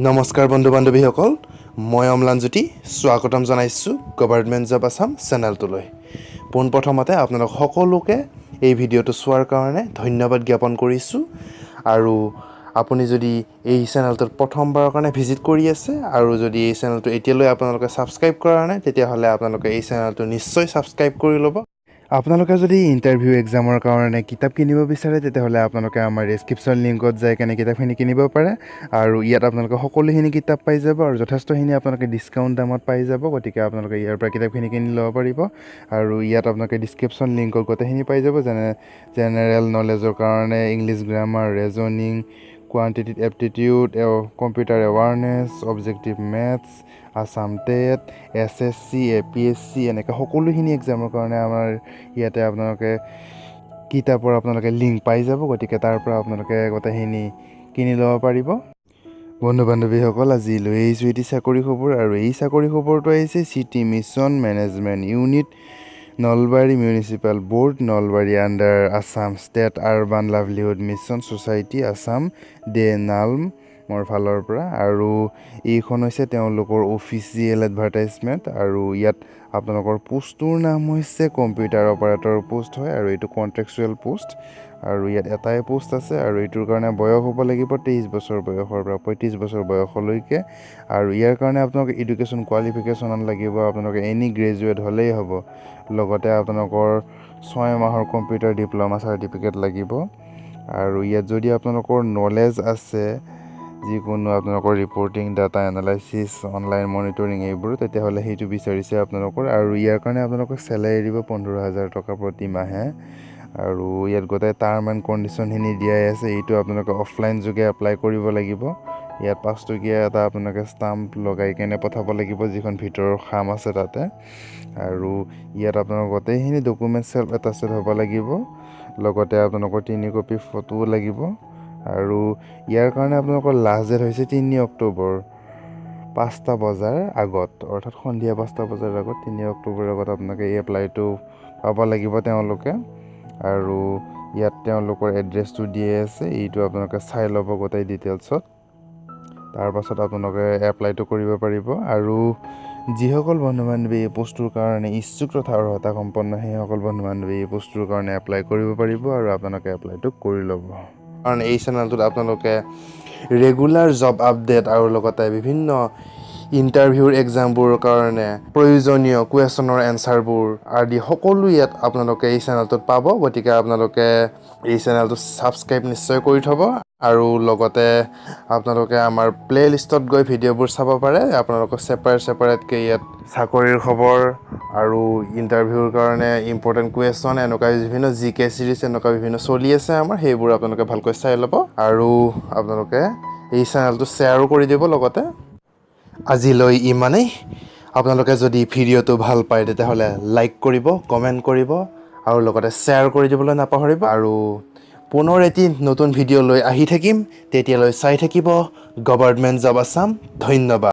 নমস্কাৰ বন্ধু বান্ধৱীসকল মই অম্লানজ্যোতি স্বাগতম জনাইছোঁ গভৰ্ণমেণ্ট জব আসাম চেনেলটোলৈ পোনপ্ৰথমতে আপোনালোক সকলোকে এই ভিডিঅ'টো চোৱাৰ কাৰণে ধন্যবাদ জ্ঞাপন কৰিছোঁ আৰু আপুনি যদি এই চেনেলটোত প্ৰথমবাৰৰ কাৰণে ভিজিট কৰি আছে আৰু যদি এই চেনেলটো এতিয়ালৈ আপোনালোকে সাবস্ক্ৰাইব কৰা নাই তেতিয়াহ'লে আপোনালোকে এই চেনেলটো নিশ্চয় সাবস্ক্ৰাইব কৰি ল'ব আপোনালোকে যদি ইণ্টাৰভিউ এক্সামৰ কাৰণে কিতাপ কিনিব বিচাৰে তেতিয়াহ'লে আপোনালোকে আমাৰ ডেছক্ৰিপশ্যন লিংকত যাই কেনে কিতাপখিনি কিনিব পাৰে আৰু ইয়াত আপোনালোকে সকলোখিনি কিতাপ পাই যাব আৰু যথেষ্টখিনি আপোনালোকে ডিছকাউণ্ট দামত পাই যাব গতিকে আপোনালোকে ইয়াৰ পৰা কিতাপখিনি কিনি ল'ব পাৰিব আৰু ইয়াত আপোনালোকে ডেছক্ৰিপশ্যন লিংকত গোটেইখিনি পাই যাব যেনে জেনেৰেল নলেজৰ কাৰণে English grammar reasoning quantitative aptitude computer awareness objective maths Assam TET SSC APSC এনেকৈ সকলোখিনি এক্সামৰ কাৰণে আমাৰ ইয়াতে আপোনালোকে কিতাপৰ আপোনালোকে লিংক পাই যাব গতিকে তাৰ পৰা আপোনালোকে গোটেইখিনি কিনি ল'ব পাৰিব বন্ধু বান্ধৱীসকল আজি লৈ আহিছোঁ এটি চাকৰি খবৰ আৰু এই চাকৰি খবৰটো আহিছে city mission management unit Nalbari municipal board Nalbari under Assam state urban livelihood mission society Assam DAY-NULM মোৰ ফালৰ পৰা আৰু এইখন হৈছে তেওঁলোকৰ অফিচিয়েল এডভাৰটাইজমেণ্ট আৰু ইয়াত আপোনালোকৰ পোষ্টটোৰ নাম হৈছে কম্পিউটাৰ অপাৰেটৰ পোষ্ট হয় আৰু এইটো কণ্ট্ৰেকচুৱেল পোষ্ট আৰু ইয়াত এটাই পোষ্ট আছে আৰু এইটোৰ কাৰণে বয়স হ'ব লাগিব 23 বছৰ বয়সৰ পৰা 35 বছৰ বয়সলৈকে আৰু ইয়াৰ কাৰণে আপোনালোকে এডুকেশ্যন কোৱালিফিকেশ্যন লাগিব আপোনালোকে এনি গ্ৰেজুৱেট হ'লেই হ'ব লগতে আপোনালোকৰ 6 মাহৰ কম্পিউটাৰ ডিপ্ল'মা চাৰ্টিফিকেট লাগিব আৰু ইয়াত যদি আপোনালোকৰ নলেজ আছে যিকোনো আপোনালোকৰ reporting data analysis online monitoring এইবোৰ তেতিয়াহ'লে সেইটো বিচাৰিছে আপোনালোকৰ আৰু ইয়াৰ কাৰণে আপোনালোকক চেলাৰী দিব 15,000 টকা প্ৰতি মাহে আৰু ইয়াত গোটেই টাৰ্ম এণ্ড কণ্ডিশ্যনখিনি দিয়াই আছে এইটো আপোনালোকে অফলাইন যোগে এপ্লাই কৰিব লাগিব ইয়াত 5 টকীয়া এটা আপোনালোকে ষ্টাম্প লগাই কেনে পঠাব লাগিব যিখন ভিতৰৰ খাম আছে তাতে আৰু ইয়াত আপোনালোকৰ গোটেইখিনি ডকুমেণ্ট চেল্ফ এটাষ্টেড হ'ব লাগিব লগতে আপোনালোকৰ 3 কপি ফটোও লাগিব আৰু ইয়াৰ কাৰণে আপোনালোকৰ লাষ্ট ডেট হৈছে 3 অক্টোবৰ 5টা বজাৰ আগত অৰ্থাৎ সন্ধিয়া 5টা বজাৰ আগত 3 অক্টোবৰৰ আগত আপোনালোকে এই এপ্লাইটো পাব লাগিব তেওঁলোকে আৰু ইয়াত তেওঁলোকৰ এড্ৰেছটো দিয়ে আছে এইটো আপোনালোকে চাই ল'ব গোটেই ডিটেইলছত তাৰ পাছত আপোনালোকে এপ্লাইটো কৰিব পাৰিব আৰু যিসকল বন্ধু বান্ধৱী এই পোষ্টটোৰ কাৰণে ইচ্ছুক তথা অৰ্হতা সম্পন্ন সেইসকল বন্ধু বান্ধৱী এই পোষ্টটোৰ কাৰণে এপ্লাই কৰিব পাৰিব আৰু আপোনালোকে এপ্লাইটো কৰি ল'ব কাৰণ এই চেনেলটোত আপোনালোকে ৰেগুলাৰ জব আপডেট আৰু লগতে বিভিন্ন ইণ্টাৰভিউৰ এক্সামবোৰৰ কাৰণে প্ৰয়োজনীয় কুৱেশ্যনৰ এনচাৰবোৰ আদি সকলো ইয়াত আপোনালোকে এই চেনেলটোত পাব গতিকে আপোনালোকে এই চেনেলটো ছাবস্ক্ৰাইব নিশ্চয় কৰি থ'ব আৰু লগতে আপোনালোকে আমাৰ প্লে লিষ্টত গৈ ভিডিঅ'বোৰ চাব পাৰে আপোনালোকক ছেপাৰেটকৈ ইয়াত চাকৰিৰ খবৰ আৰু ইণ্টাৰভিউৰ কাৰণে ইম্পৰ্টেণ্ট কুৱেশ্যন এনেকুৱা বিভিন্ন জিকে চিৰিজ এনেকুৱা বিভিন্ন চলি আছে আমাৰ সেইবোৰ আপোনালোকে ভালকৈ চাই ল'ব আৰু আপোনালোকে এই চেনেলটো শ্বেয়াৰো কৰি দিব লগতে আজিলৈ ইমানেই আপোনালোকে যদি ভিডিঅ'টো ভাল পায় তেতিয়াহ'লে লাইক কৰিব কমেণ্ট কৰিব আৰু লগতে শ্বেয়াৰ কৰি দিবলৈ নাপাহৰিব আৰু পুনৰ এটি নতুন ভিডিঅ' লৈ আহি থাকিম তেতিয়ালৈ চাই থাকিব গভৰ্ণমেণ্ট জব আসাম ধন্যবাদ